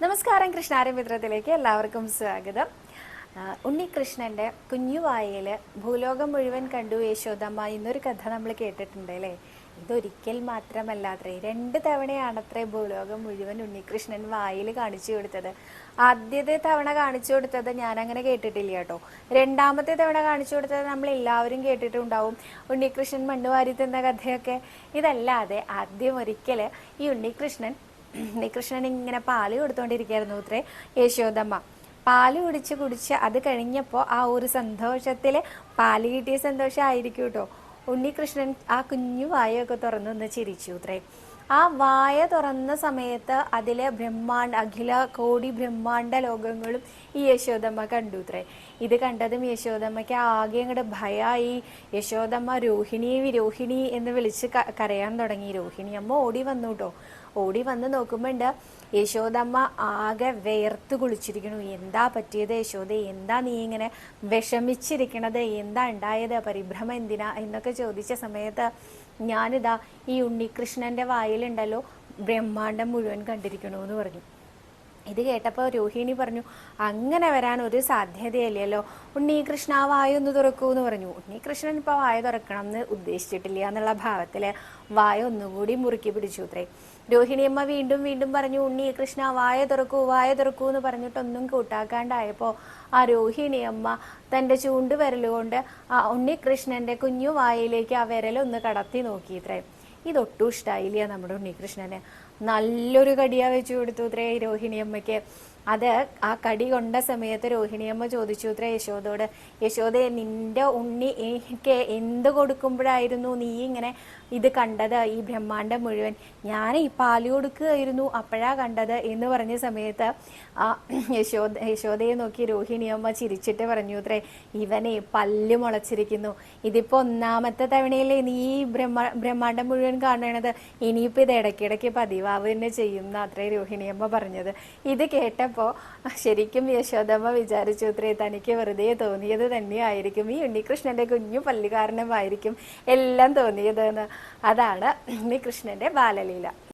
നമസ്കാരം, കൃഷ്ണാരമിത്രത്തിലേക്ക് എല്ലാവർക്കും സ്വാഗതം. ഉണ്ണികൃഷ്ണന്റെ കുഞ്ഞുവായയിൽ ഭൂലോകം മുഴുവൻ കണ്ടു യശോദമ്മ എന്നൊരു കഥ നമ്മൾ കേട്ടിട്ടുണ്ട് അല്ലേ. ഇതൊരിക്കൽ മാത്രമല്ലാത്രേ, 2 തവണയാണത്രേ ഭൂലോകം മുഴുവൻ ഉണ്ണികൃഷ്ണൻ വായിൽ കാണിച്ചു കൊടുത്തത്. ആദ്യത്തെ തവണ കാണിച്ചു കൊടുത്തത് ഞാൻ അങ്ങനെ കേട്ടിട്ടില്ല കേട്ടോ. രണ്ടാമത്തെ തവണ കാണിച്ചു കൊടുത്തത് നമ്മൾ എല്ലാവരും കേട്ടിട്ടുണ്ടാവും, ഉണ്ണികൃഷ്ണൻ മണ്ണ് വാരി തിന്ന കഥയൊക്കെ. ഇതല്ലാതെ ആദ്യം ഒരിക്കൽ ഈ ഉണ്ണികൃഷ്ണൻ ഇങ്ങനെ പാല് കൊടുത്തോണ്ടിരിക്കുകയായിരുന്നു അത്രേ യശോദമ്മ. പാല് കുടിച്ച് അത് കഴിഞ്ഞപ്പോൾ ആ ഒരു സന്തോഷത്തിൽ, പാല് കിട്ടിയ സന്തോഷമായിരിക്കും കേട്ടോ, ഉണ്ണികൃഷ്ണൻ ആ കുഞ്ഞു വായൊക്കെ തുറന്നൊന്ന് ചിരിച്ചു അത്രേ. ആ വായ തുറന്ന സമയത്ത് അതിലെ അഖില കോടി ബ്രഹ്മാണ്ട ലോകങ്ങളും ഈ യശോദമ്മ കണ്ടു അത്രേ. ഇത് കണ്ടതും യശോദമ്മയ്ക്ക് ആകെ അങ്ങോട്ട് ഭയമായി. യശോദമ്മ രോഹിണി എന്ന് വിളിച്ച് കരയാൻ തുടങ്ങി. രോഹിണി അമ്മ ഓടി വന്നു കേട്ടോ. ഓടി വന്ന് നോക്കുമ്പോണ്ട് യശോദമ്മ ആകെ വേർത്ത് കുളിച്ചിരിക്കണു. എന്താ പറ്റിയത് യശോദ, എന്താ നീ ഇങ്ങനെ വിഷമിച്ചിരിക്കണത്, എന്താ ഉണ്ടായത്, പരിഭ്രമം എന്തിനാ എന്നൊക്കെ ചോദിച്ച സമയത്ത്, ഞാനിതാ ഈ ഉണ്ണികൃഷ്ണന്റെ വായിലുണ്ടല്ലോ ബ്രഹ്മാണ്ടം മുഴുവൻ കണ്ടിരിക്കണു എന്ന് പറഞ്ഞു. ഇത് കേട്ടപ്പോൾ രോഹിണി പറഞ്ഞു, അങ്ങനെ വരാൻ ഒരു സാധ്യതയല്ലല്ലോ, ഉണ്ണികൃഷ്ണ വായ ഒന്ന് തുറക്കൂ എന്ന് പറഞ്ഞു. ഉണ്ണികൃഷ്ണൻ ഇപ്പോൾ വായ തുറക്കണം എന്ന് ഉദ്ദേശിച്ചിട്ടില്ല എന്നുള്ള ഭാവത്തിൽ വായ ഒന്നുകൂടി മുറുക്കി പിടിച്ചു അത്രേ. രോഹിണിയമ്മ വീണ്ടും പറഞ്ഞു, ഉണ്ണികൃഷ്ണ വായ തുറക്കൂ എന്ന് പറഞ്ഞിട്ടൊന്നും കൂട്ടാക്കാണ്ടായപ്പോൾ ആ രോഹിണിയമ്മ തൻ്റെ ചൂണ്ടുവിരലുകൊണ്ട് ആ ഉണ്ണികൃഷ്ണന്റെ കുഞ്ഞു വായിലേക്ക് ആ വിരലൊന്ന് കടത്തി നോക്കി ഇത്രേ. ഇതൊട്ടും ഇഷ്ടമായില്ല നമ്മുടെ ഉണ്ണികൃഷ്ണന്. നല്ലൊരു കടിയാ വെച്ചു കൊടുത്തു ഇത്രേ രോഹിണിയമ്മയ്ക്ക്. അത് ആ കടി കൊണ്ട സമയത്ത് രോഹിണിയമ്മ ചോദിച്ചു ഇത്രേ യശോദോട്, യശോദ, നിന്റെ ഉണ്ണി എനിക്ക് എന്ത് കൊടുക്കുമ്പോഴായിരുന്നു നീ ഇങ്ങനെ ഇത് കണ്ടത്, ഈ ബ്രഹ്മാണ്ടം മുഴുവൻ? ഞാൻ ഈ പാല് കൊടുക്കുകയായിരുന്നു, അപ്പോഴാ കണ്ടത് എന്ന് പറഞ്ഞ സമയത്ത് ആ യശോദയെ നോക്കി രോഹിണിയമ്മ ചിരിച്ചിട്ട് പറഞ്ഞു ഇത്രേ, ഇവനെ പല്ല് മുളച്ചിരിക്കുന്നു, ഇതിപ്പോ 1ാമത്തെ തവണയല്ലേ നീ ഈ ബ്രഹ്മാണ്ടം മുഴുവൻ കാണണത്, ഇനിയിപ്പോൾ ഇത് ഇടയ്ക്കിടയ്ക്ക് പതിവാവ് തന്നെ ചെയ്യുന്ന അത്രേ രോഹിണിയമ്മ പറഞ്ഞത്. ഇത് കേട്ടപ്പോൾ ശരിക്കും യശോദമ്മ വിചാരിച്ചു ഇത്രേ, തനിക്ക് വെറുതെ തോന്നിയത് തന്നെയായിരിക്കും, ഈ ഉണ്ണികൃഷ്ണന്റെ കുഞ്ഞു പല്ല് കാരണമായിരിക്കും എല്ലാം തോന്നിയതെന്ന്. അതാണ് ഉണ്ണികൃഷ്ണന്റെ ബാലലീല.